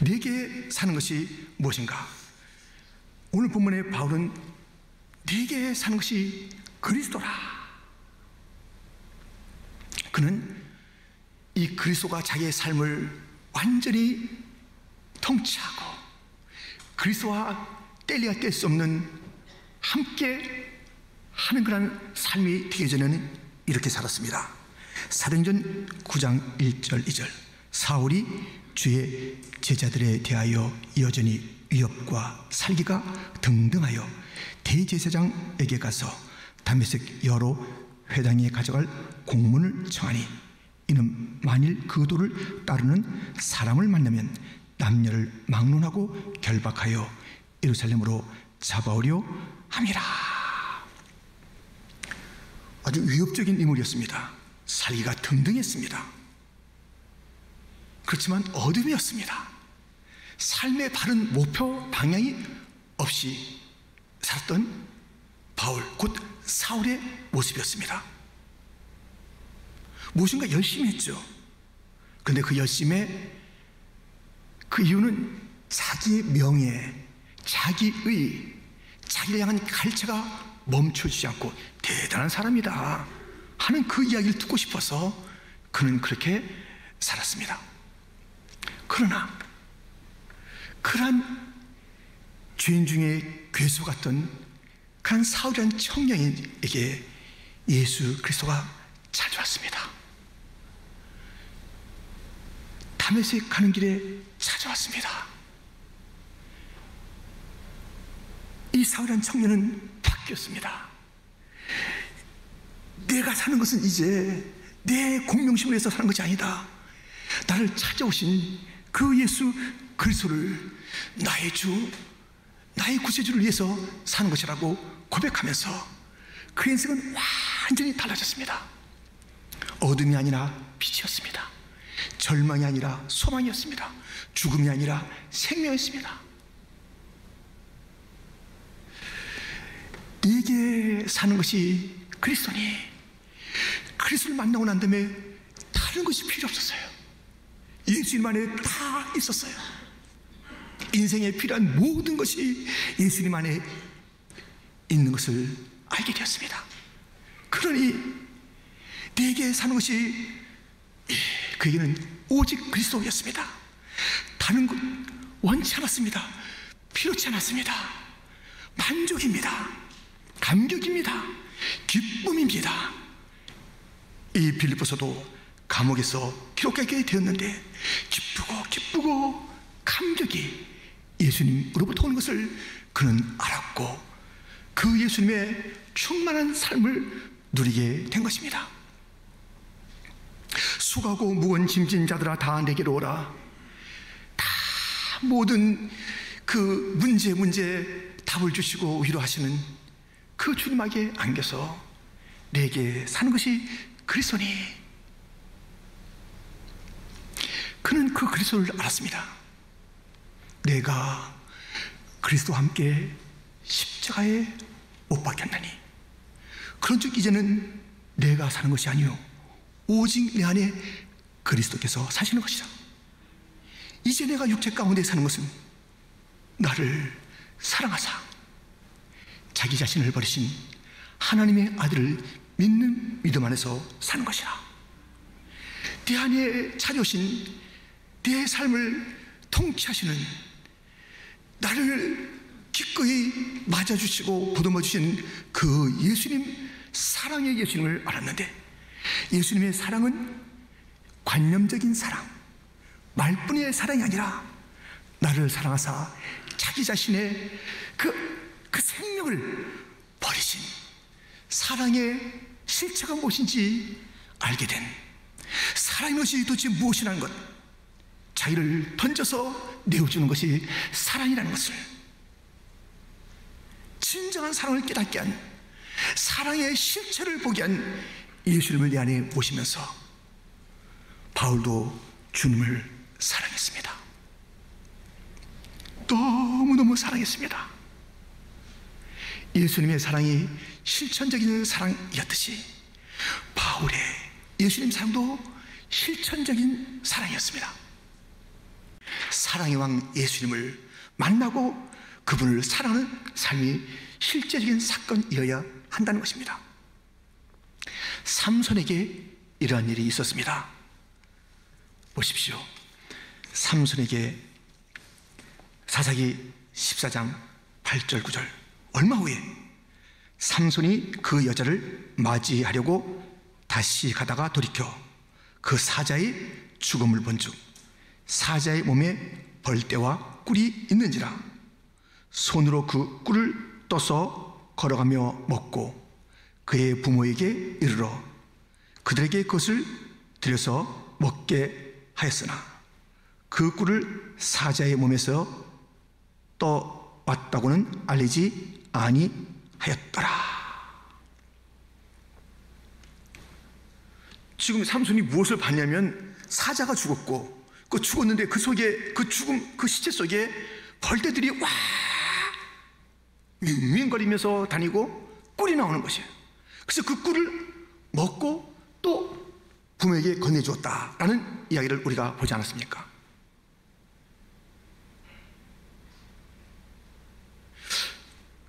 내게 사는 것이 무엇인가? 오늘 본문의 바울은 내게 사는 것이 그리스도라. 그는 이 그리스도가 자기의 삶을 완전히 통치하고 그리스도와 뗄래야 뗄 수 없는 함께 하는 그런 삶이 되기 전에는 이렇게 살았습니다. 사도행전 9장 1절 2절 사울이 주의 제자들에 대하여 여전히 위협과 살기가 등등하여 대제사장에게 가서 다메섹 여러 회당에 가져갈 공문을 청하니 이는 만일 그 도를 따르는 사람을 만나면 남녀를 막론하고 결박하여 예루살렘으로 잡아오려 함이라. 아주 위협적인 인물이었습니다. 살기가 등등했습니다. 그렇지만 어둠이었습니다. 삶의 바른 목표 방향이 없이 살았던 바울, 곧 사울의 모습이었습니다. 무엇인가 열심히 했죠. 그런데 그 열심의 그 이유는 자기의 명예, 자기의, 자기를 향한 갈채가 멈춰지지 않고 대단한 사람이다 하는 그 이야기를 듣고 싶어서 그는 그렇게 살았습니다. 그러나 그러한 죄인 중에 괴수 같던 그런 사울이라는 청년에게 예수 그리스도가 찾아왔습니다. 다메섹 가는 길에 찾아왔습니다. 이 사울이라는 청년은 바뀌었습니다. 내가 사는 것은 이제 내 공명심을 위해서 사는 것이 아니다. 나를 찾아오신 그 예수 그리스도를 나의 주, 나의 구세주를 위해서 사는 것이라고 고백하면서 그 인생은 완전히 달라졌습니다. 어둠이 아니라 빛이었습니다. 절망이 아니라 소망이었습니다. 죽음이 아니라 생명이었습니다. 내게 사는 것이 그리스도니 그리스도를 만나고 난 다음에 다른 것이 필요 없었어요. 예수님 안에 다 있었어요. 인생에 필요한 모든 것이 예수님 안에 있는 것을 알게 되었습니다. 그러니 내게 사는 것이 그에게는 오직 그리스도였습니다. 다른 것 원치 않았습니다. 필요치 않았습니다. 만족입니다. 감격입니다. 기쁨입니다. 이 빌립보서도 감옥에서 기록하게 되었는데 기쁘고 감격이 예수님으로부터 오는 것을 그는 알았고 그 예수님의 충만한 삶을 누리게 된 것입니다. 수고하고 무거운 짐진 자들아 다 내게로 오라. 다 모든 그 문제 답을 주시고 위로하시는 그 주님에게 안겨서 내게 사는 것이 그리스도니. 그는 그 그리스도를 알았습니다. 내가 그리스도와 함께 십자가에 못 박혔나니 그런즉 이제는 내가 사는 것이 아니요 오직 내 안에 그리스도께서 사시는 것이다. 이제 내가 육체 가운데 사는 것은 나를 사랑하사 자기 자신을 버리신 하나님의 아들을 믿는 믿음 안에서 사는 것이라. 내 안에 찾아오신 내 삶을 통치하시는 나를 기꺼이 맞아주시고 보듬어 주신 그 예수님, 사랑의 예수님을 알았는데 예수님의 사랑은 관념적인 사랑, 말뿐의 사랑이 아니라 나를 사랑하사 자기 자신의 그 생명을 버리신 사랑의 실체가 무엇인지 알게 된, 사랑이 것이 도대체 무엇이라는 것, 자기를 던져서 내어주는 것이 사랑이라는 것을, 진정한 사랑을 깨닫게 한, 사랑의 실체를 보게 한 예수님을 내 안에 모시면서 바울도 주님을 사랑했습니다. 너무너무 사랑했습니다. 예수님의 사랑이 실천적인 사랑이었듯이 바울의 예수님 사랑도 실천적인 사랑이었습니다. 사랑의 왕 예수님을 만나고 그분을 사랑하는 삶이 실제적인 사건이어야 한다는 것입니다. 삼손에게 이러한 일이 있었습니다. 보십시오. 삼손에게 사사기 14장 8절 9절, 얼마 후에 삼손이 그 여자를 맞이하려고 다시 가다가 돌이켜 그 사자의 죽음을 본즉 사자의 몸에 벌떼와 꿀이 있는지라 손으로 그 꿀을 떠서 걸어가며 먹고 그의 부모에게 이르러 그들에게 그것을 들여서 먹게 하였으나 그 꿀을 사자의 몸에서 떠왔다고는 알리지 아니하였더라. 지금 삼손이 무엇을 봤냐면 사자가 죽었고 그 죽었는데 그 속에 그 죽음 그 시체 속에 벌떼들이 와 윙윙거리면서 다니고 꿀이 나오는 것이에요. 그래서 그 꿀을 먹고 또 부모에게 건네주었다라는 이야기를 우리가 보지 않았습니까?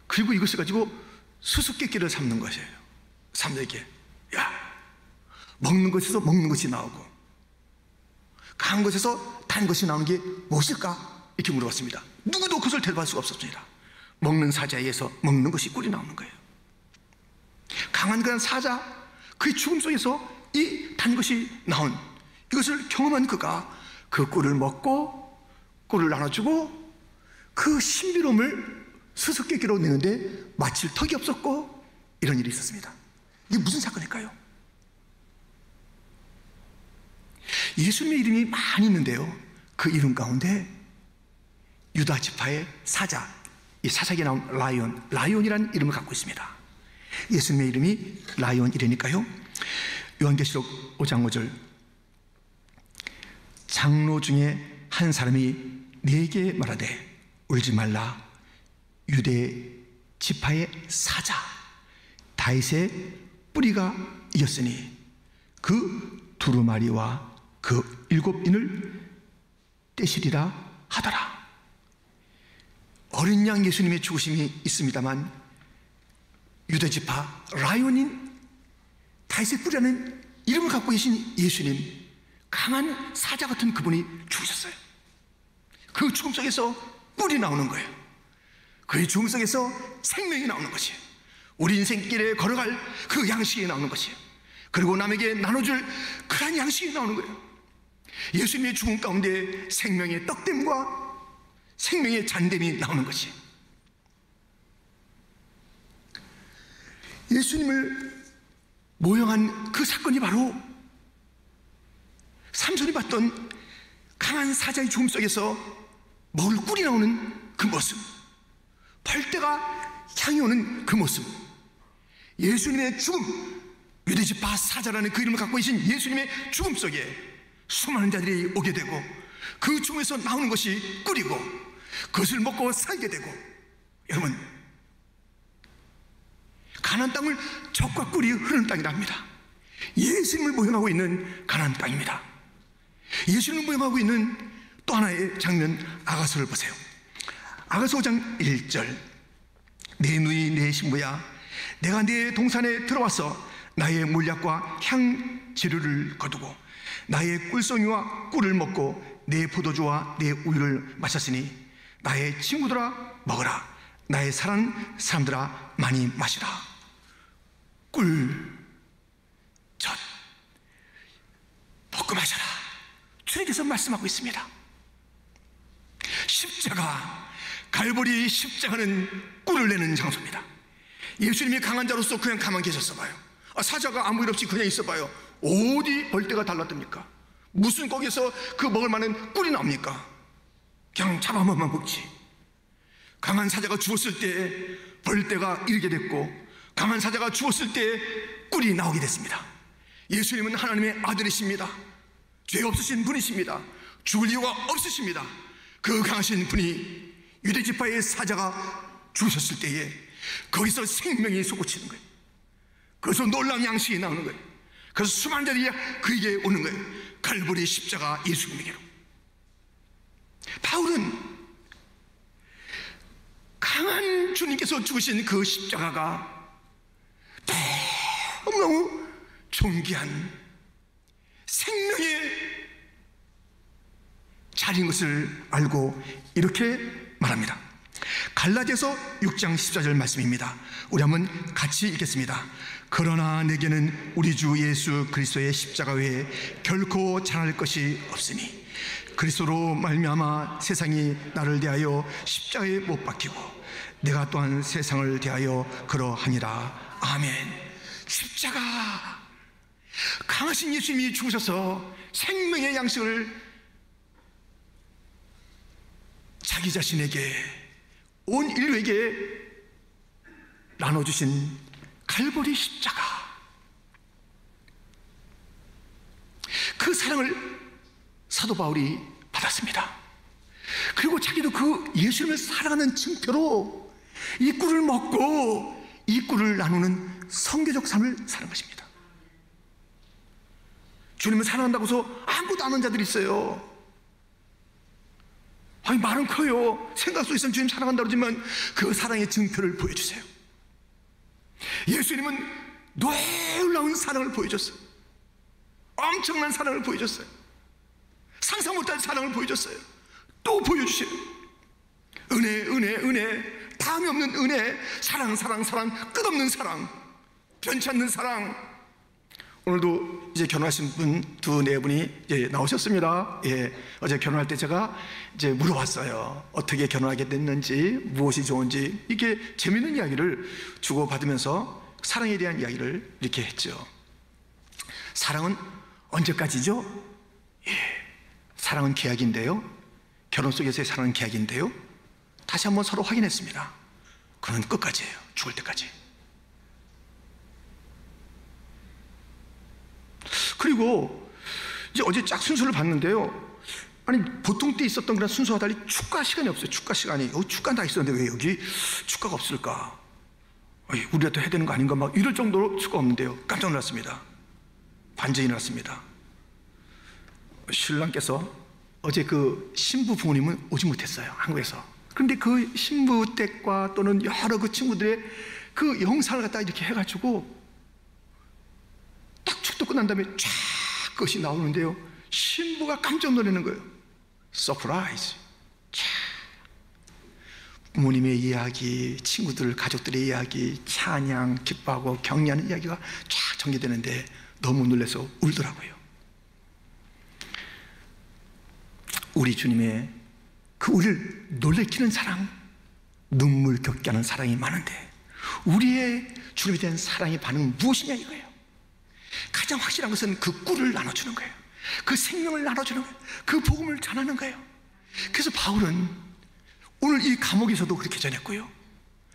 그리고 이것을 가지고 수수께끼를 삼는 것이에요. 삼손에게 야, 먹는 것에서 먹는 것이 나오고 간 것에서 단 것이 나오는 게 무엇일까? 이렇게 물어봤습니다. 누구도 그것을 대답할 수가 없었습니다. 먹는 사자에 의해서 먹는 것이 꿀이 나오는 거예요. 강한 그런 사자, 그의 죽음 속에서 이 단 것이 나온 이것을 경험한 그가 그 꿀을 먹고 꿀을 나눠주고 그 신비로움을 수수께끼로 내는데 마칠 턱이 없었고 이런 일이 있었습니다. 이게 무슨 사건일까요? 예수님의 이름이 많이 있는데요, 그 이름 가운데 유다 지파의 사자, 이 사사기에 나온 라이온이라는 이름을 갖고 있습니다. 예수님의 이름이 라이온이라니까요. 요한계시록 5장 5절 장로 중에 한 사람이 네게 말하되 울지 말라 유대 지파의 사자 다윗의 뿌리가 이겼으니 그 두루마리와 그 7인을 떼시리라 하더라. 어린 양 예수님의 죽으심이 있습니다만 유대 지파 라이온인 다윗의 뿌리라는 이름을 갖고 계신 예수님, 강한 사자 같은 그분이 죽으셨어요. 그 죽음 속에서 꿀이 나오는 거예요. 그의 죽음 속에서 생명이 나오는 것이에요. 우리 인생길에 걸어갈 그 양식이 나오는 것이에요. 그리고 남에게 나눠줄 그런 양식이 나오는 거예요. 예수님의 죽음 가운데 생명의 떡됨과 생명의 잔됨이 나오는 것이에요. 예수님을 모형한 그 사건이 바로 삼손이 봤던 강한 사자의 죽음 속에서 먹을 꿀이 나오는 그 모습, 벌떼가 향해 오는 그 모습, 예수님의 죽음, 유대지파 사자라는 그 이름을 갖고 계신 예수님의 죽음 속에 수많은 자들이 오게 되고 그 죽음에서 나오는 것이 꿀이고 그것을 먹고 살게 되고, 여러분, 가나안 땅을 젖과 꿀이 흐르는 땅이라 합니다. 예수님을 모형하고 있는 가나안 땅입니다. 예수님을 모형하고 있는 또 하나의 장면, 아가서를 보세요. 아가서 5장 1절 내 누이 내 신부야 내가 네 동산에 들어와서 나의 물약과 향재료를 거두고 나의 꿀송이와 꿀을 먹고 내 포도주와 내 우유를 마셨으니 나의 친구들아 먹어라, 나의 사랑하는 사람들아 많이 마시라. 꿀, 젖, 먹고 마셔라. 주님께서 말씀하고 있습니다. 십자가, 갈보리 십자가는 꿀을 내는 장소입니다. 예수님이 강한 자로서 그냥 가만 계셨어 봐요. 사자가 아무 일 없이 그냥 있어 봐요. 어디 벌떼가 달랐답니까? 무슨 거기서 그 먹을 만한 꿀이 나옵니까? 그냥 잡아먹만 먹지. 강한 사자가 죽었을 때 벌떼가 일게 됐고, 강한 사자가 죽었을 때 꿀이 나오게 됐습니다. 예수님은 하나님의 아들이십니다. 죄 없으신 분이십니다. 죽을 이유가 없으십니다. 그 강하신 분이 유대지파의 사자가 죽으셨을 때에 거기서 생명이 솟구치는 거예요. 거기서 놀라운 양식이 나오는 거예요. 그래서 수많은 자들이 그에게 오는 거예요. 갈보리 십자가 예수님에게로. 바울은 강한 주님께서 죽으신 그 십자가가 너무너무 존귀한 생명의 자리인 것을 알고 이렇게 말합니다. 갈라디아서 6장 14절 말씀입니다. 우리 한번 같이 읽겠습니다. 그러나 내게는 우리 주 예수 그리스도의 십자가 외에 결코 자랑할 것이 없으니 그리스도로 말미암아 세상이 나를 대하여 십자가에 못 박히고 내가 또한 세상을 대하여 그러하니라. 아멘. 십자가, 강하신 예수님이 죽으셔서 생명의 양식을 자기 자신에게, 온 인류에게 나눠주신 갈보리 십자가, 그 사랑을 사도 바울이 받았습니다. 그리고 자기도 그 예수님을 사랑하는 증표로 이 꿀을 먹고 이 꿀을 나누는 성교적 삶을 사는 것입니다. 주님을 사랑한다고 해서 아무것도 안 하는 자들이 있어요. 아니, 말은 커요. 생각 속에 있으면 주님 사랑한다고 그러지만 그 사랑의 증표를 보여주세요. 예수님은 놀라운 사랑을 보여줬어요. 엄청난 사랑을 보여줬어요. 상상 못할 사랑을 보여줬어요. 또 보여주세요. 은혜, 은혜, 은혜, 다음이 없는 은혜, 사랑, 사랑, 사랑, 끝없는 사랑, 변치 않는 사랑. 오늘도 이제 결혼하신 분 두 네 분이 이제 나오셨습니다. 예, 어제 결혼할 때 제가 이제 물어봤어요. 어떻게 결혼하게 됐는지, 무엇이 좋은지, 이렇게 재밌는 이야기를 주고받으면서 사랑에 대한 이야기를 이렇게 했죠. 사랑은 언제까지죠? 예, 사랑은 계약인데요. 결혼 속에서의 사랑은 계약인데요. 다시 한번 서로 확인했습니다. 그건 끝까지예요. 죽을 때까지. 그리고 이제 어제 짝 순서를 봤는데요. 아니, 보통 때 있었던 그런 순서와 달리 축가 시간이 없어요. 축가 시간이. 축가는 다 있었는데 왜 여기 축가가 없을까? 우리가 또 해야 되는 거 아닌가? 막 이럴 정도로 축가 없는데요. 깜짝 놀랐습니다. 반전이 났습니다. 신랑께서 어제 그 신부 부모님은 오지 못했어요. 한국에서. 그런데 그 신부 댁과 또는 여러 그 친구들의 그 영상을 갖다 이렇게 해가지고 딱 축도 끝난 다음에 쫙 그것이 나오는데요. 신부가 깜짝 놀라는 거예요. 서프라이즈. 부모님의 이야기, 친구들, 가족들의 이야기, 찬양, 기뻐하고 격려하는 이야기가 쫙 전개되는데 너무 놀라서 울더라고요. 우리 주님의 그 우리를 놀래키는 사랑, 눈물 겹게 하는 사랑이 많은데 우리의 주님에 대한 사랑의 반응은 무엇이냐 이거예요. 가장 확실한 것은 그 꿀을 나눠주는 거예요. 그 생명을 나눠주는 거예요. 그 복음을 전하는 거예요. 그래서 바울은 오늘 이 감옥에서도 그렇게 전했고요,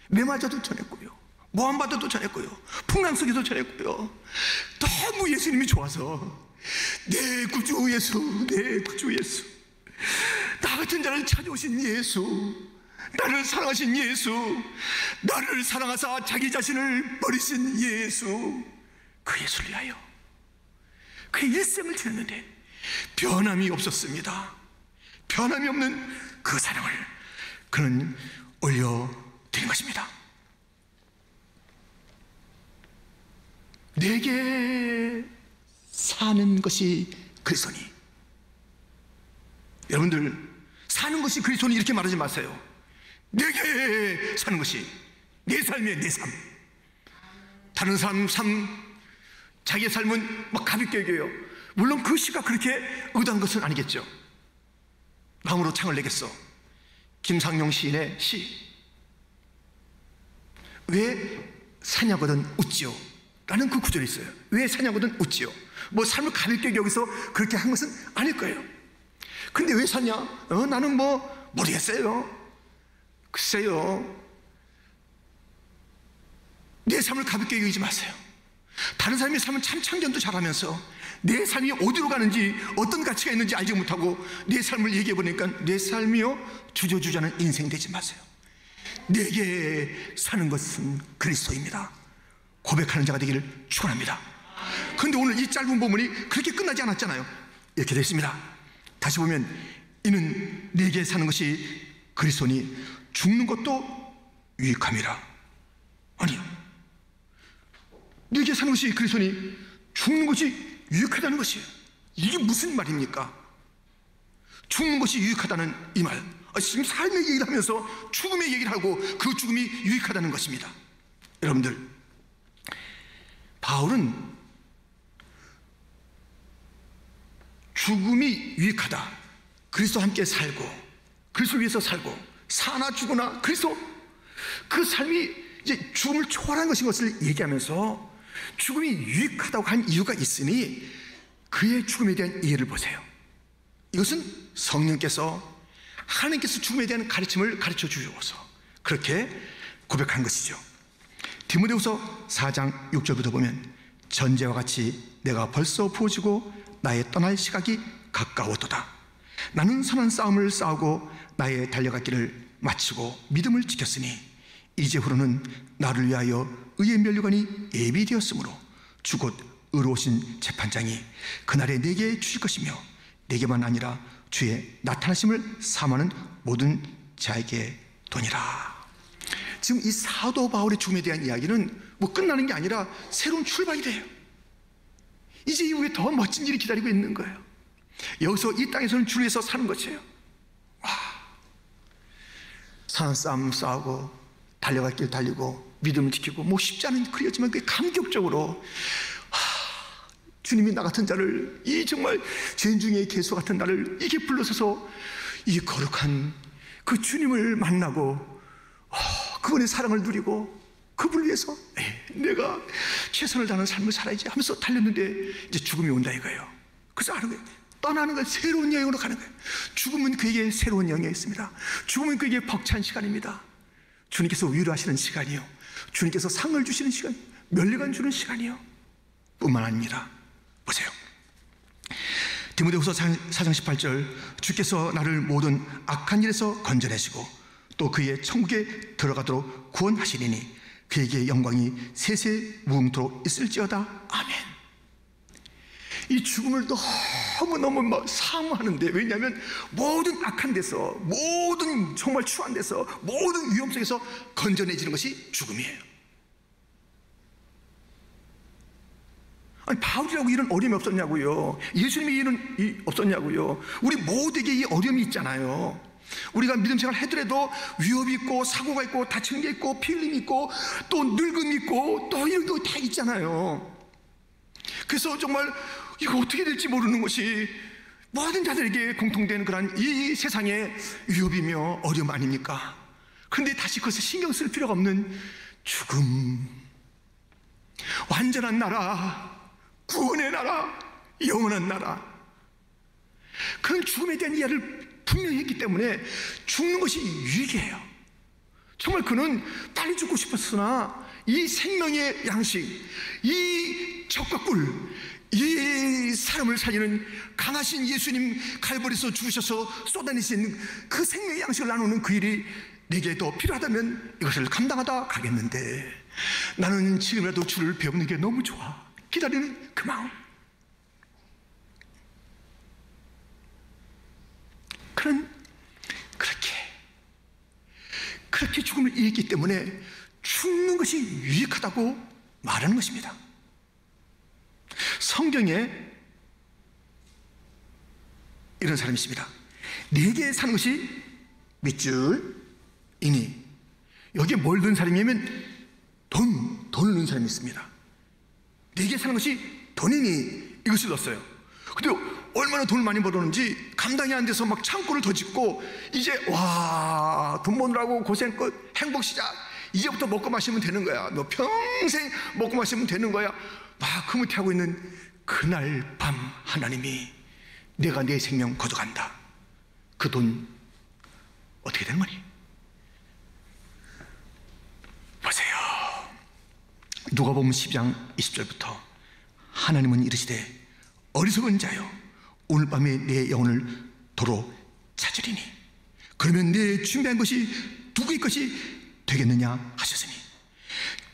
메마저도 전했고요, 모함바다도 전했고요, 풍랑 속에도 전했고요. 너무 예수님이 좋아서 내 구주 예수, 내 구주 예수, 나 같은 자를 찾아오신 예수, 나를 사랑하신 예수, 나를 사랑하사 자기 자신을 버리신 예수, 그 예수를 위하여 그의 일생을 드렸는데 변함이 없었습니다. 변함이 없는 그 사랑을 그는 올려드린 것입니다. 내게 사는 것이 그리스도니. 여러분들, 사는 것이 그리스도니 이렇게 말하지 마세요. 내게 사는 것이, 내 삶이에요. 내 삶. 다른 사람 삶, 자기의 삶은 막 가볍게 여겨요. 물론 그 시가 그렇게 의도한 것은 아니겠죠. 마음으로 창을 내겠어. 김상용 시인의 시, 왜 사냐거든 웃지요? 라는 그 구절이 있어요. 왜 사냐거든 웃지요? 뭐 삶을 가볍게 여기서 그렇게 한 것은 아닐 거예요. 근데 왜 사냐? 나는 뭐 모르겠어요. 글쎄요. 내 삶을 가볍게 여기지 마세요. 다른 사람의 삶은 참 참견도 잘하면서 내 삶이 어디로 가는지, 어떤 가치가 있는지 알지 못하고 내 삶을 얘기해보니까 내 삶이요 주저주저하는 인생 되지 마세요. 내게 사는 것은 그리스도입니다. 고백하는 자가 되기를 축원합니다. 그런데 오늘 이 짧은 본문이 그렇게 끝나지 않았잖아요. 이렇게 되어 있습니다. 다시 보면 이는 내게 사는 것이 그리스도니 죽는 것도 유익함이라. 아니, 내게 사는 것이 그리스도니 죽는 것이 유익하다는 것이에요. 이게 무슨 말입니까? 죽는 것이 유익하다는 이 말, 지금 삶의 얘기를 하면서 죽음의 얘기를 하고 그 죽음이 유익하다는 것입니다. 여러분들, 바울은 죽음이 유익하다, 그리스도와 함께 살고 그리스도를 위해서 살고 사나 죽으나 그리스도, 그 삶이 이제 죽음을 초월한 것을 얘기하면서 죽음이 유익하다고 한 이유가 있으니 그의 죽음에 대한 이해를 보세요. 이것은 성령께서, 하나님께서 죽음에 대한 가르침을 가르쳐 주셔서 그렇게 고백한 것이죠. 디모데후서 4장 6절부터 보면 전제와 같이 내가 벌써 부어지고 나의 떠날 시각이 가까웠도다. 나는 선한 싸움을 싸우고 나의 달려갈 길을 마치고 믿음을 지켰으니 이제후로는 나를 위하여 의의 면류관이 예비되었으므로 주 곧 의로우신 재판장이 그날에 내게 주실 것이며 내게만 아니라 주의 나타나심을 사모하는 모든 자에게 도니라. 지금 이 사도 바울의 죽음에 대한 이야기는 뭐 끝나는 게 아니라 새로운 출발이 돼요. 이제 이후에 더 멋진 일이 기다리고 있는 거예요. 여기서 이 땅에서는 주를 위해서 사는 것이에요. 와, 선한 싸움 싸우고 달려갈 길 달리고 믿음을 지키고, 뭐 쉽지 않은 글이었지만 그게 감격적으로 주님이 나 같은 자를, 이 정말 죄인 중에 개수 같은 나를 이게 불러서서 이 거룩한 그 주님을 만나고 그분의 사랑을 누리고 그분을 위해서 내가 최선을 다하는 삶을 살아야지 하면서 달렸는데 이제 죽음이 온다 이거예요. 그래서 하는 거예요. 떠나는 건 새로운 여행으로 가는 거예요. 죽음은 그에게 새로운 여행이 있습니다. 죽음은 그에게 벅찬 시간입니다. 주님께서 위로하시는 시간이요, 주님께서 상을 주시는 시간, 면류관 주는 시간이요 뿐만 아닙니다. 보세요. 디모데후서 4장 18절, 주께서 나를 모든 악한 일에서 건져내시고 또 그의 천국에 들어가도록 구원하시리니 그에게 영광이 세세 무궁토록 있을지어다. 아멘. 이 죽음을 너무너무 사모하는데, 왜냐하면 모든 악한 데서, 모든 정말 추한 데서, 모든 위험 속에서 건져내지는 것이 죽음이에요. 아니, 바울이라고 이런 어려움이 없었냐고요. 예수님이 이런 없었냐고요. 우리 모두에게 이 어려움이 있잖아요. 우리가 믿음 생활 하더라도 위협이 있고 사고가 있고 다치는 게 있고 피 흘림이 있고 또 늙음이 있고 또 이런 거 다 있잖아요. 그래서 정말 이거 어떻게 될지 모르는 것이 모든 자들에게 공통된 그런 이 세상의 위협이며 어려움 아닙니까? 그런데 다시 그것을 신경 쓸 필요가 없는 죽음, 완전한 나라, 구원의 나라, 영원한 나라, 그런 죽음에 대한 이해를 분명히 했기 때문에 죽는 것이 유익이에요. 정말 그는 빨리 죽고 싶었으나 이 생명의 양식, 이 젖과 꿀, 이 사람을 살리는 강하신 예수님 갈보리에서 죽으셔서 쏟아내신 그 생명의 양식을 나누는 그 일이 내게 더 필요하다면 이것을 감당하다 가겠는데, 나는 지금이라도 주를 배우는 게 너무 좋아. 기다리는 그 마음, 그렇게 죽음을 이겼기 때문에 죽는 것이 유익하다고 말하는 것입니다. 성경에 이런 사람이 있습니다. 내게 사는 것이 밑줄이니, 여기에 뭘 넣은 사람이냐면 돈을 넣은 사람이 있습니다. 내게 사는 것이 돈이니 이것을 넣었어요. 근데 얼마나 돈을 많이 벌었는지 감당이 안 돼서 막 창고를 더 짓고, 이제 와, 돈 버느라고 고생 끝, 행복 시작, 이제부터 먹고 마시면 되는 거야, 너 평생 먹고 마시면 되는 거야, 막 흐뭇해하고 있는 그날 밤 하나님이 내가 내 생명 거둬간다. 그 돈 어떻게 되는 거니? 보세요. 누가복음 12장 20절부터 하나님은 이르시되 어리석은 자여, 오늘 밤에 내 영혼을 도로 찾으리니 그러면 내 준비한 것이 누구의 것이 되겠느냐 하셨으니,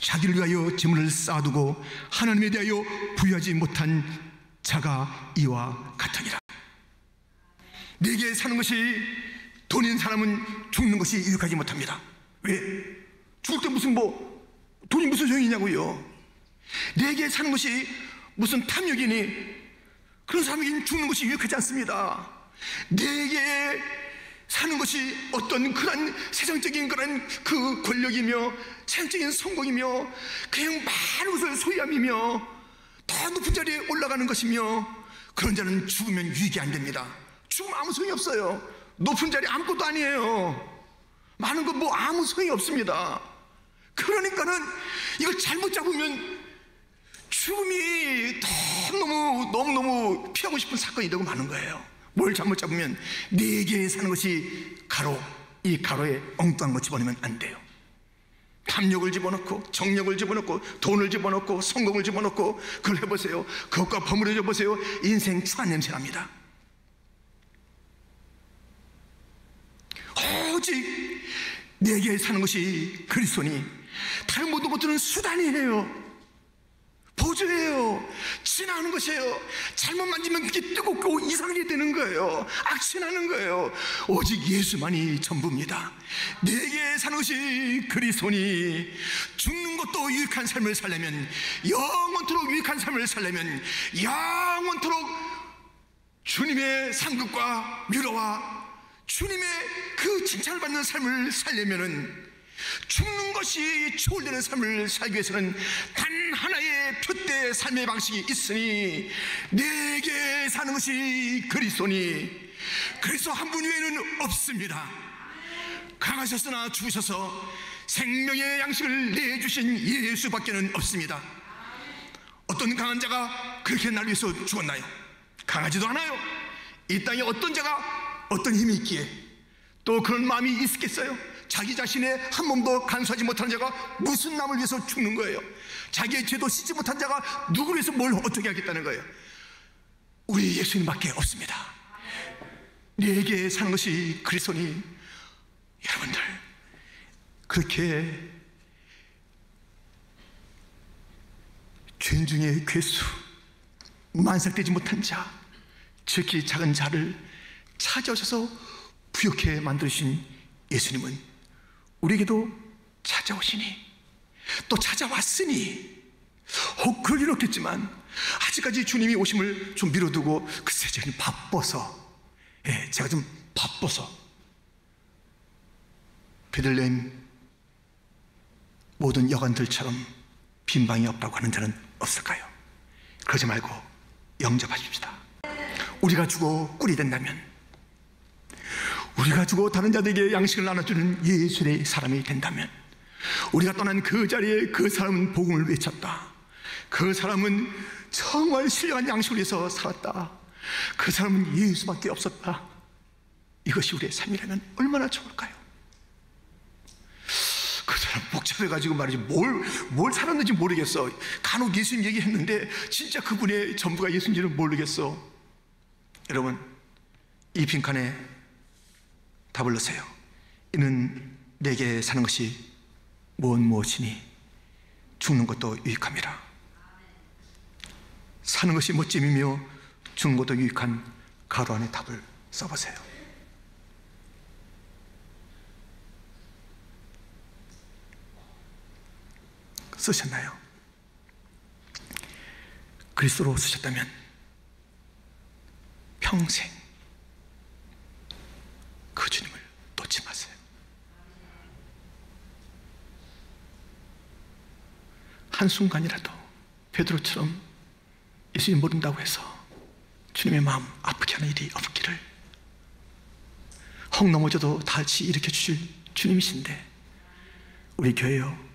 자기를 위하여 재물을 쌓아두고 하나님에 대하여 부여하지 못한 자가 이와 같으니라. 내게 사는 것이 돈 있는 사람은 죽는 것이 유익하지 못합니다. 왜? 죽을 때 무슨 돈이 무슨 소용이 있냐고요. 내게 사는 것이 무슨 탐욕이니 그런 사람에게는 죽는 것이 유익하지 않습니다. 내게 사는 것이 어떤 그런 세상적인 그런 그 권력이며 세상적인 성공이며 그냥 많은 것을 소유함이며 더 높은 자리에 올라가는 것이며 그런 자는 죽으면 유익이 안 됩니다. 죽으면 아무 소용이 없어요. 높은 자리 아무것도 아니에요. 많은 거 아무 소용이 없습니다. 그러니까는 이걸 잘못 잡으면 죽음이 너무너무 피하고 싶은 사건이 되고 마는 거예요. 뭘 잘못 잡으면 내게 사는 것이 가로, 이 가로에 엉뚱한 거 집어넣으면 안 돼요. 탐욕을 집어넣고 정력을 집어넣고 돈을 집어넣고 성공을 집어넣고 그걸 해보세요. 그것과 버무려져 보세요. 인생 추한 냄새 납니다. 오직 내게 사는 것이 그리스도니 다른 모든 것들은 수단이에요. 보조예요. 지나는 것이에요. 잘못 만지면 그게 뜨겁고 이상하게 되는 거예요. 악취나는 거예요. 오직 예수만이 전부입니다. 내게 사는 것이 그리스도니 죽는 것도 유익한 삶을 살려면, 영원토록 유익한 삶을 살려면, 영원토록 주님의 상급과 위로와 주님의 그 칭찬을 받는 삶을 살려면은, 죽는 것이 초월되는 삶을 살기 위해서는 단 하나의 표대의 삶의 방식이 있으니 내게 사는 것이 그리스도니 그리스도 한 분 외에는 없습니다. 강하셨으나 죽으셔서 생명의 양식을 내주신 예수밖에는 없습니다. 어떤 강한 자가 그렇게 날 위해서 죽었나요? 강하지도 않아요. 이 땅에 어떤 자가 어떤 힘이 있기에 또 그런 마음이 있었겠어요? 자기 자신의 한 몸도 간수하지 못한 자가 무슨 남을 위해서 죽는 거예요? 자기의 죄도 씻지 못한 자가 누구를 위해서 뭘 어떻게 하겠다는 거예요? 우리 예수님밖에 없습니다. 내게 사는 것이 그리스도니, 여러분들 그렇게 죄인 중에 괴수, 만삭되지 못한 자, 지극히 작은 자를 찾아오셔서 부욕해 만드신 예수님은 우리에게도 찾아오시니, 또 찾아왔으니, 혹 그럴 일 없겠지만 아직까지 주님이 오심을 좀 미뤄두고, 글쎄 제가 좀 바빠서, 제가 좀 바빠서 베들레헴 모든 여관들처럼 빈 방이 없다고 하는 자는 없을까요? 그러지 말고 영접하십시다. 우리가 죽어 꿀이 된다면, 우리가 죽어 다른 자들에게 양식을 나눠주는 예수의 사람이 된다면, 우리가 떠난 그 자리에 그 사람은 복음을 외쳤다. 그 사람은 정말 신령한 양식을 위해서 살았다. 그 사람은 예수밖에 없었다. 이것이 우리의 삶이라면 얼마나 좋을까요? 그 사람 복잡해가지고 말이지 뭘 살았는지 모르겠어. 간혹 예수님 얘기했는데 진짜 그분의 전부가 예수인지는 모르겠어. 여러분, 이 빈칸에 답을 넣으세요. 이는 내게 사는 것이 무엇이니 죽는 것도 유익함이라. 사는 것이 멋짐이며 죽는 것도 유익한 가로 안에 답을 써보세요. 쓰셨나요? 그리스도로 쓰셨다면 평생 그 주님을 놓지 마세요. 한순간이라도 베드로처럼 예수님 모른다고 해서 주님의 마음 아프게 하는 일이 없기를. 혹 넘어져도 다시 일으켜 주실 주님이신데, 우리 교회요,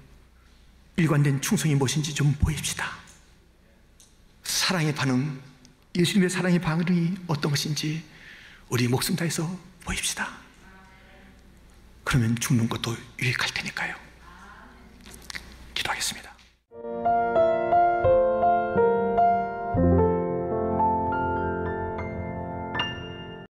일관된 충성이 무엇인지 좀 보입시다. 사랑의 반응, 예수님의 사랑의 반응이 어떤 것인지 우리 목숨 다해서 보입시다. 그러면 죽는 것도 유익할 테니까요.